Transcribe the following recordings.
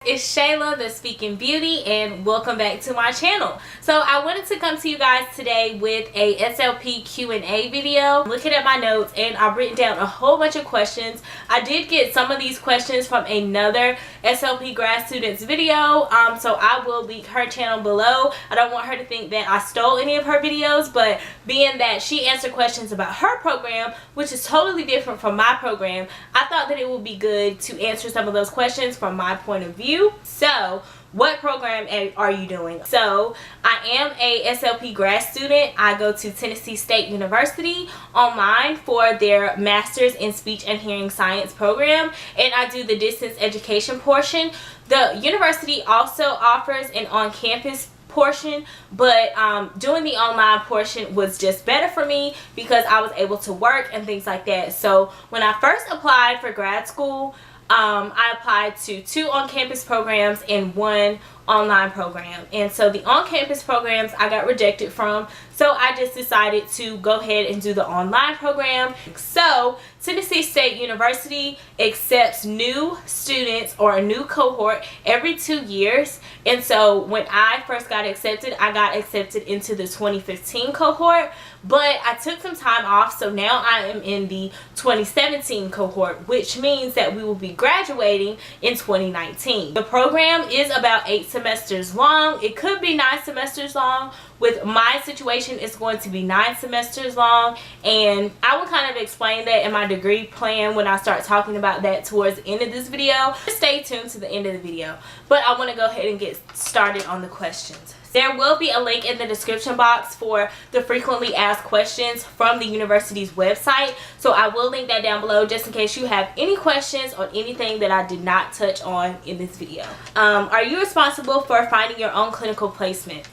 It's Shayla, the Speaking Beauty, and welcome back to my channel. So I wanted to come to you guys today with a SLP Q&A video. I'm looking at my notes and I've written down a whole bunch of questions. I did get some of these questions from another SLP grad student's video, so I will link her channel below. I don't want her to think that I stole any of her videos, but being that she answered questions about her program, which is totally different from my program, I thought that it would be good to answer some of those questions from my point of view. So, what program are you doing? So, I am a SLP grad student. I go to Tennessee State University online for their Master's in Speech and Hearing Science program, and I do the distance education portion. The university also offers an on-campus portion, but doing the online portion was just better for me because I was able to work and things like that. So, when I first applied for grad school, I applied to 2 on-campus programs and 1 online program, and so the on-campus programs I got rejected from, so I just decided to go ahead and do the online program. So Tennessee State University accepts new students or a new cohort every 2 years, and so when I first got accepted, I got accepted into the 2015 cohort, but I took some time off, so now I am in the 2017 cohort, which means that we will be graduating in 2019. The program is about 8 semesters long. It could be 9 semesters long. With my situation, it's going to be 9 semesters long, and I will kind of explain that in my degree plan when I start talking about that towards the end of this video. Just stay tuned to the end of the video, but I want to go ahead and get started on the questions. There will be a link in the description box for the frequently asked questions from the university's website, so I will link that down below just in case you have any questions on anything that I did not touch on in this video. Are you responsible for finding your own clinical placement?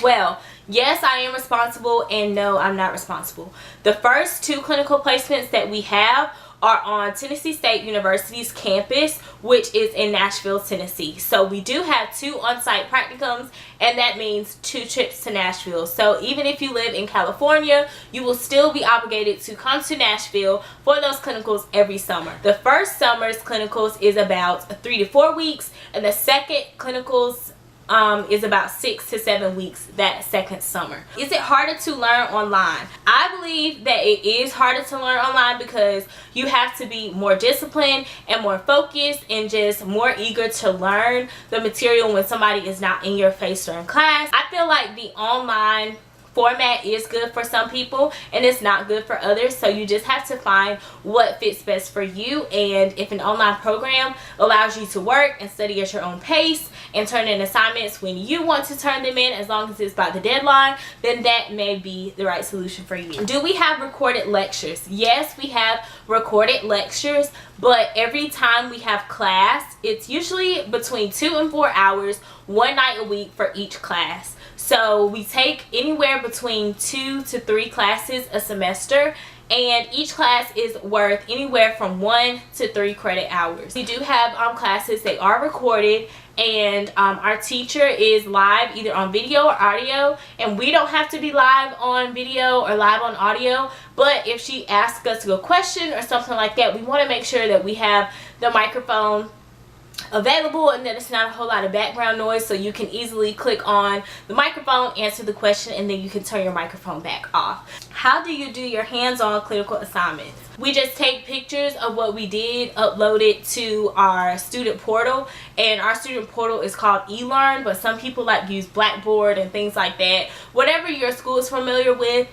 Well, yes, I am responsible, and no, I'm not responsible. The first 2 clinical placements that we have are on Tennessee State University's campus, which is in Nashville, Tennessee. So we do have 2 on-site practicums, and that means 2 trips to Nashville. So even if you live in California, you will still be obligated to come to Nashville for those clinicals every summer. The first summer's clinicals is about 3 to 4 weeks, and the second clinicals is about 6 to 7 weeks that second summer. Is it harder to learn online? I believe that it is harder to learn online because you have to be more disciplined and more focused and just more eager to learn the material when somebody is not in your face during class. I feel like the online format is good for some people and it's not good for others, so you just have to find what fits best for you. And if an online program allows you to work and study at your own pace and turn in assignments when you want to turn them in, as long as it's by the deadline, then that may be the right solution for you. Do we have recorded lectures? Yes, we have recorded lectures, but every time we have class, it's usually between 2 and 4 hours, 1 night a week for each class. So we take anywhere between 2 to 3 classes a semester, and each class is worth anywhere from 1 to 3 credit hours. We do have classes, they are recorded, and our teacher is live either on video or audio, and we don't have to be live on video or live on audio, but if she asks us a question or something like that, we want to make sure that we have the microphone available and that it's not a whole lot of background noise, so you can easily click on the microphone, answer the question, and then you can turn your microphone back off. How do you do your hands-on clinical assignments? We just take pictures of what we did, upload it to our student portal, and our student portal is called eLearn, but some people like to use Blackboard and things like that. Whatever your school is familiar with,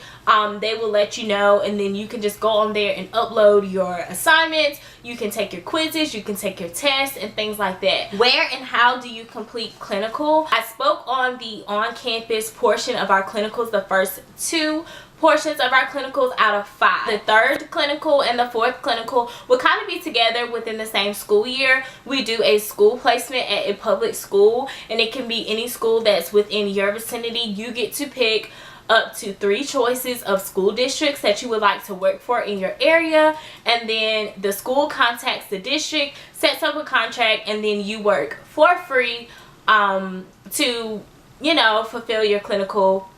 they will let you know, and then you can just go on there and upload your assignments. You can take your quizzes, you can take your tests, and things like that. Where and how do you complete clinical? I spoke on the on-campus portion of our clinicals, the first 2 portions of our clinicals out of 5. The 3rd clinical and the 4th clinical will kind of be together within the same school year. We do a school placement at a public school, and it can be any school that's within your vicinity. You get to pick up to 3 choices of school districts that you would like to work for in your area, and then the school contacts the district, sets up a contract, and then you work for free to, you know, fulfill your clinical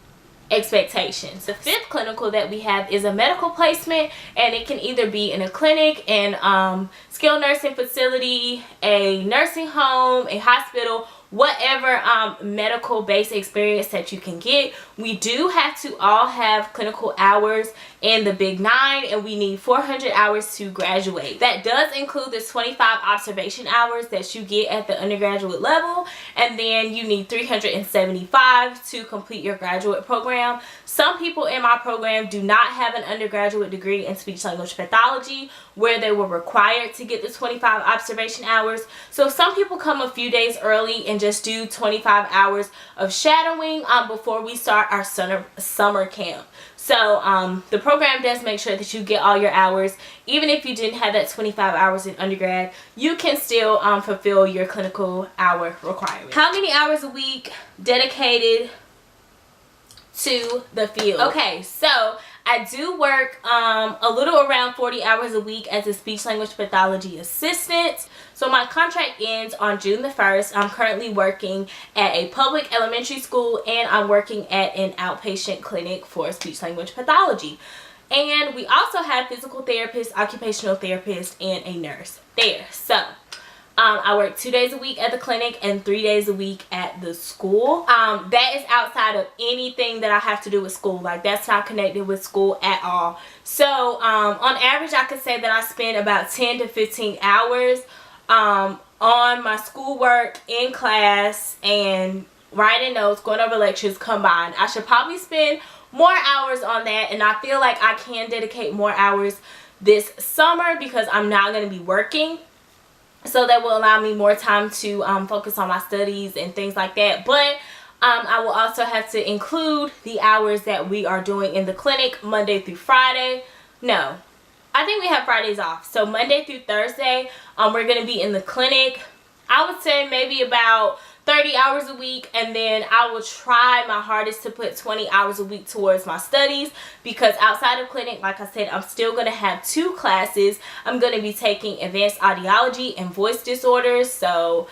expectations. The fifth clinical that we have is a medical placement, and it can either be in a clinic, an skilled nursing facility, a nursing home, a hospital, whatever medical based experience that you can get. We do have to all have clinical hours in the Big 9, and we need 400 hours to graduate. That does include the 25 observation hours that you get at the undergraduate level, and then you need 375 to complete your graduate program. Some people in my program do not have an undergraduate degree in speech language pathology where they were required to get the 25 observation hours. So some people come a few days early and just do 25 hours of shadowing before we start our summer camp. So the program does make sure that you get all your hours. Even if you didn't have that 25 hours in undergrad, you can still fulfill your clinical hour requirement. How many hours a week dedicated to the field? Okay, so I do work a little around 40 hours a week as a speech language pathology assistant. So my contract ends on June the 1st. I'm currently working at a public elementary school, and I'm working at an outpatient clinic for speech language pathology. And we also have physical therapists, occupational therapists, and a nurse there. So I work 2 days a week at the clinic and 3 days a week at the school. That is outside of anything that I have to do with school. Like, that's not connected with school at all. So on average, I could say that I spend about 10 to 15 hours on my schoolwork, in class, and writing notes, going over lectures combined. I should probably spend more hours on that, and I feel like I can dedicate more hours this summer because I'm not going to be working. So that will allow me more time to focus on my studies and things like that. But I will also have to include the hours that we are doing in the clinic Monday through Friday. No, I think we have Fridays off. So Monday through Thursday, we're going to be in the clinic. I would say maybe about 30 hours a week, and then I will try my hardest to put 20 hours a week towards my studies, because outside of clinic, like I said, I'm still going to have 2 classes. I'm going to be taking advanced audiology and voice disorders, so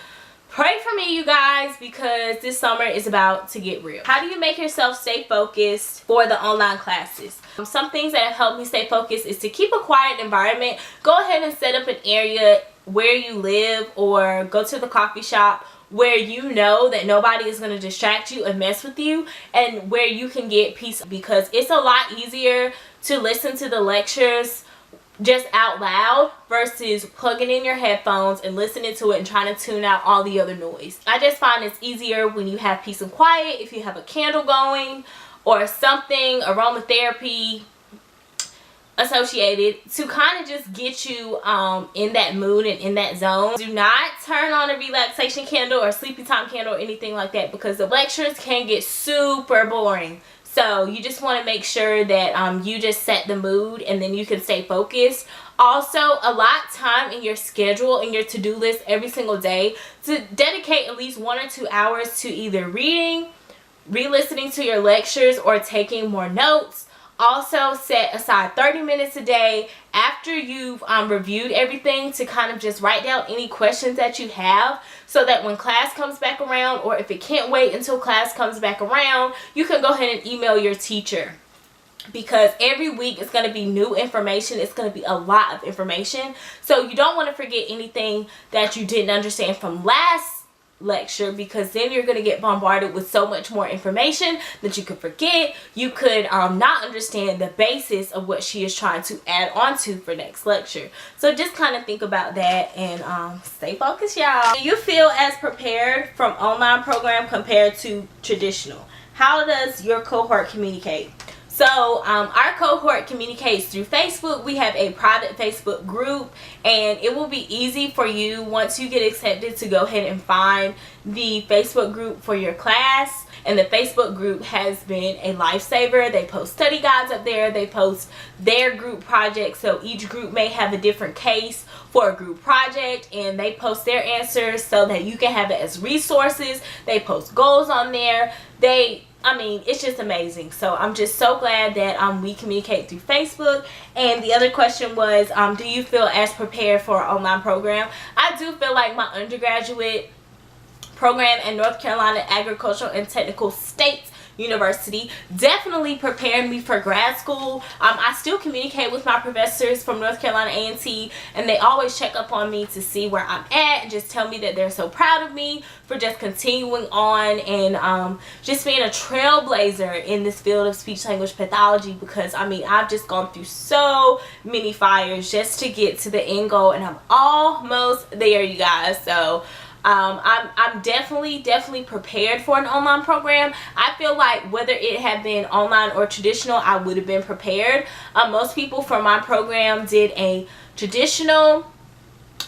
pray for me, you guys, because this summer is about to get real. How do you make yourself stay focused for the online classes? Some things that have helped me stay focused is to keep a quiet environment. Go ahead and set up an area where you live, or go to the coffee shop where you know that nobody is going to distract you and mess with you, and where you can get peace, because it's a lot easier to listen to the lectures just out loud versus plugging in your headphones and listening to it and trying to tune out all the other noise. I just find it's easier when you have peace and quiet, if you have a candle going or something, aromatherapy associated, to kind of just get you in that mood and in that zone. Do not turn on a relaxation candle or sleepy time candle or anything like that, because the lectures can get super boring. So you just want to make sure that you just set the mood, and then you can stay focused. Also, allot time in your schedule, in your to-do list every single day, to dedicate at least 1 or 2 hours to either reading, re-listening to your lectures, or taking more notes. Also, set aside 30 minutes a day after you've reviewed everything to kind of just write down any questions that you have, so that when class comes back around, or if it can't wait until class comes back around, you can go ahead and email your teacher. Because every week it's going to be new information. It's going to be a lot of information. So you don't want to forget anything that you didn't understand from last lecture, because then you're going to get bombarded with so much more information that you could forget. You could not understand the basis of what she is trying to add on to for next lecture. So just kind of think about that and stay focused, y'all. Do you feel as prepared from online program compared to traditional? How does your cohort communicate? So our cohort communicates through Facebook. We have a private Facebook group, and it will be easy for you once you get accepted to go ahead and find the Facebook group for your class. And the Facebook group has been a lifesaver. They post study guides up there. They post their group projects. So each group may have a different case for a group project, and they post their answers so that you can have it as resources. They post goals on there. I mean, it's just amazing. So I'm just so glad that we communicate through Facebook. And the other question was, do you feel as prepared for an online program? I do feel like my undergraduate program in North Carolina Agricultural and Technical States university definitely prepared me for grad school. I still communicate with my professors from North Carolina A&T, and they always check up on me to see where I'm at and just tell me that they're so proud of me for just continuing on and just being a trailblazer in this field of speech language pathology, because I mean, I've just gone through so many fires just to get to the end goal, and I'm almost there, you guys. So I'm definitely prepared for an online program. I feel like whether it had been online or traditional, I would have been prepared. Most people from my program did a traditional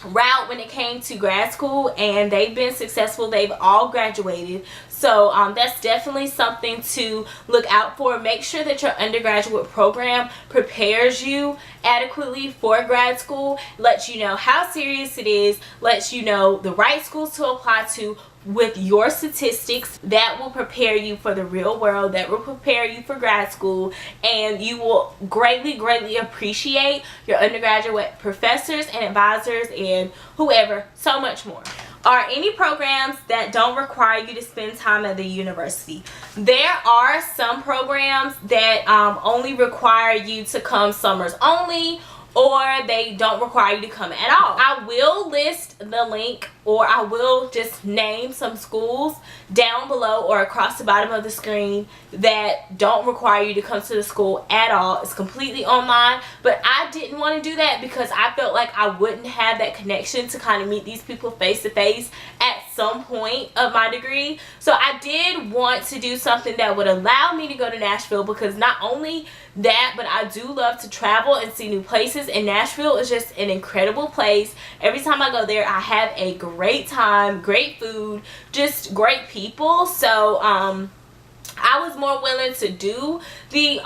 route when it came to grad school, and they've been successful. They've all graduated. So that's definitely something to look out for. Make sure that your undergraduate program prepares you adequately for grad school, lets you know how serious it is, lets you know the right schools to apply to with your statistics. That will prepare you for the real world, that will prepare you for grad school, and you will greatly appreciate your undergraduate professors and advisors and whoever so much more. Are any programs that don't require you to spend time at the university? There are some programs that only require you to come summers only, or they don't require you to come at all. I will list the link, or I will just name some schools down below or across the bottom of the screen that don't require you to come to the school at all. It's completely online, but I didn't want to do that because I felt like I wouldn't have that connection to kind of meet these people face to face at some point of my degree. So I did want to do something that would allow me to go to Nashville, because not only that, but I do love to travel and see new places, and Nashville is just an incredible place. Every time I go there, I have a great time, great food, just great people. So I was more willing to do the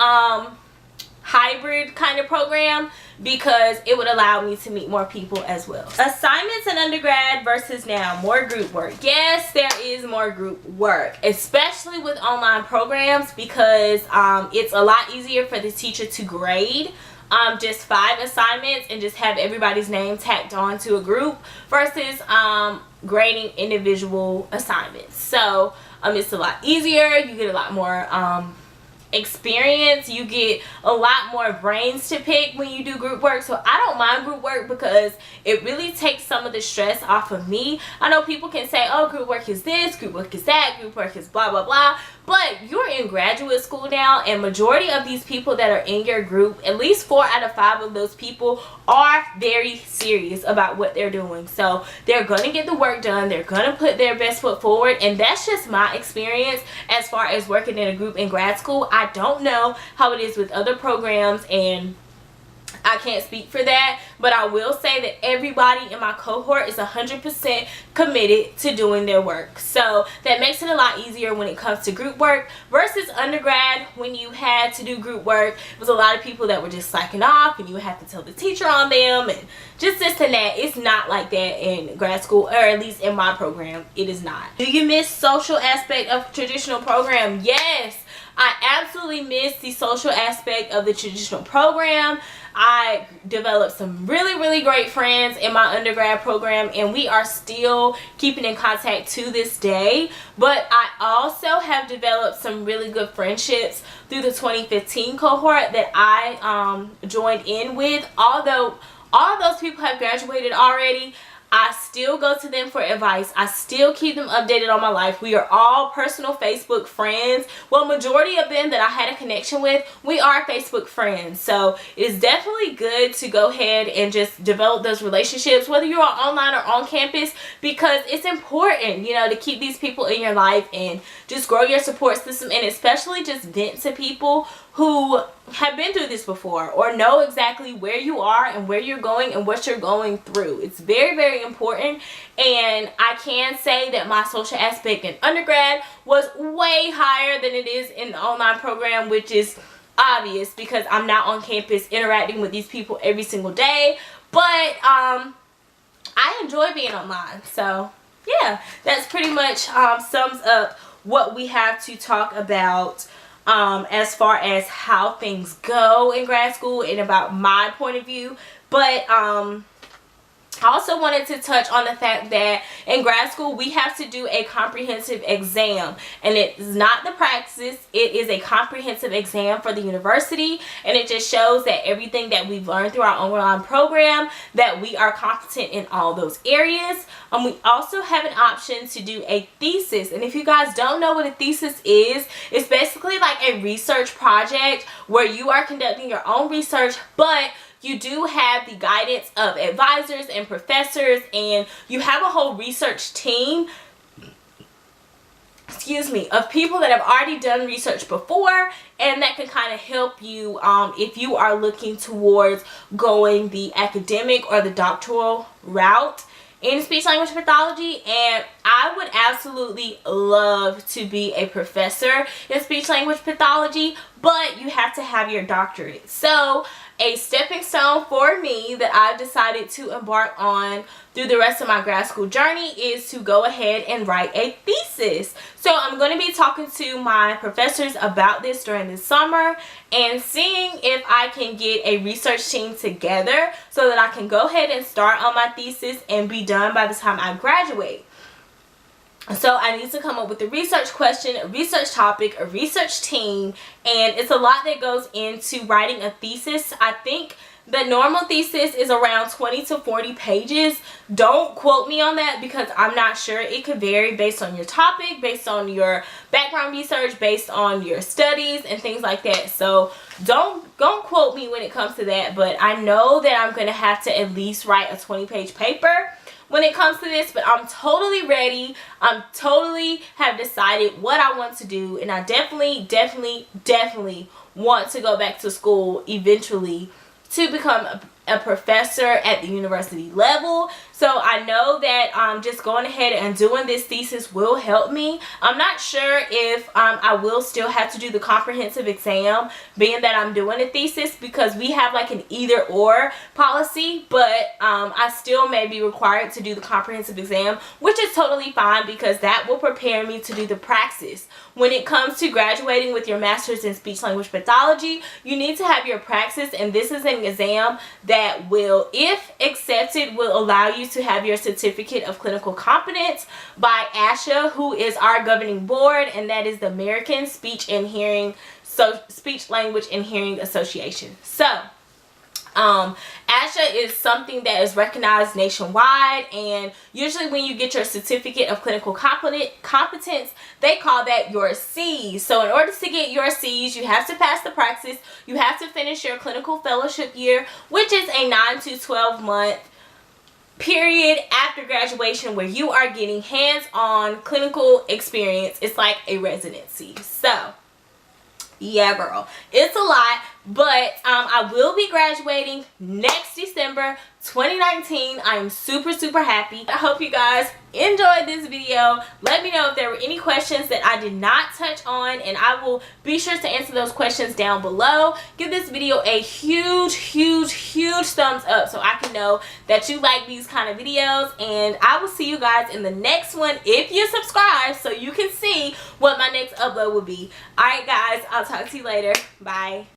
hybrid kind of program because it would allow me to meet more people as well. Assignments in undergrad versus now, more group work. Yes, there is more group work, especially with online programs, because it's a lot easier for the teacher to grade just 5 assignments and just have everybody's name tacked on to a group versus grading individual assignments. So it's a lot easier. You get a lot more experience. You get a lot more brains to pick when you do group work. So I don't mind group work because it really takes some of the stress off of me. I know people can say, oh, group work is this, group work is that, group work is blah blah blah, but you're in graduate school now, and majority of these people that are in your group, at least 4 out of 5 of those people are very serious about what they're doing. So they're gonna get the work done, they're gonna put their best foot forward, and that's just my experience as far as working in a group in grad school. I don't know how it is with other programs, and I can't speak for that, but I will say that everybody in my cohort is 100% committed to doing their work. So that makes it a lot easier when it comes to group work versus undergrad. When you had to do group work, it was a lot of people that were just slacking off, and you would have to tell the teacher on them and just this and that. It's not like that in grad school, or at least in my program, it is not. Do you miss social aspect of traditional program? Yes, I absolutely miss the social aspect of the traditional program. I developed some really great friends in my undergrad program, and we are still keeping in contact to this day. But I also have developed some really good friendships through the 2015 cohort that I joined in with. Although all of those people have graduated already, I still go to them for advice. I still keep them updated on my life. We are all personal Facebook friends. Well, majority of them that I had a connection with, we are Facebook friends. So it's definitely good to go ahead and just develop those relationships, whether you're online or on campus, because it's important, you know, to keep these people in your life and just grow your support system, and especially just vent to people who have been through this before or know exactly where you are and where you're going and what you're going through. It's very important, and I can say that my social aspect in undergrad was way higher than it is in the online program, which is obvious because I'm not on campus interacting with these people every single day. But I enjoy being online. So yeah, that's pretty much sums up what we have to talk about as far as how things go in grad school and about my point of view. But I also wanted to touch on the fact that in grad school we have to do a comprehensive exam, and it is not the praxis, it is a comprehensive exam for the university, and it just shows that everything that we've learned through our online program, that we are competent in all those areas. We also have an option to do a thesis, and if you guys don't know what a thesis is, it's basically like a research project where you are conducting your own research, but you do have the guidance of advisors and professors, and you have a whole research team, of people that have already done research before, and that can kind of help you if you are looking towards going the academic or the doctoral route in speech language pathology. And I would absolutely love to be a professor in speech language pathology, but you have to have your doctorate. So a stepping stone for me that I've decided to embark on through the rest of my grad school journey is to go ahead and write a thesis. So I'm going to be talking to my professors about this during the summer and seeing if I can get a research team together so that I can go ahead and start on my thesis and be done by the time I graduate. So I need to come up with a research question, a research topic, a research team, and it's a lot that goes into writing a thesis. I think the normal thesis is around 20 to 40 pages. Don't quote me on that because I'm not sure. It could vary based on your topic, based on your background research, based on your studies and things like that. So don't quote me when it comes to that, but I know that I'm going to have to at least write a 20-page paper when it comes to this. But I'm totally ready. I'm totally have decided what I want to do, and I definitely want to go back to school eventually to become a professor at the university level. So I know that just going ahead and doing this thesis will help me. I'm not sure if I will still have to do the comprehensive exam, being that I'm doing a thesis, because we have like an either or policy, but I still may be required to do the comprehensive exam, which is totally fine because that will prepare me to do the praxis. When it comes to graduating with your master's in speech language pathology, you need to have your praxis, and this is an exam that will, if accepted, will allow you to have your certificate of clinical competence by ASHA, who is our governing board, and that is the American Speech Language and Hearing Association. So ASHA is something that is recognized nationwide, and usually when you get your certificate of clinical competence, they call that your C's. So in order to get your C's, you have to pass the praxis, you have to finish your clinical fellowship year, which is a 9 to 12 month period after graduation where you are getting hands-on clinical experience. It's like a residency. So yeah, girl, it's a lot, but I will be graduating next December 2019. I am super happy. I hope you guys enjoyed this video. Let me know if there were any questions that I did not touch on, and I will be sure to answer those questions down below. Give this video a huge thumbs up so I can know that you like these kind of videos, and I will see you guys in the next one if you subscribe so you can see what my next upload will be. Alright guys, I'll talk to you later. Bye.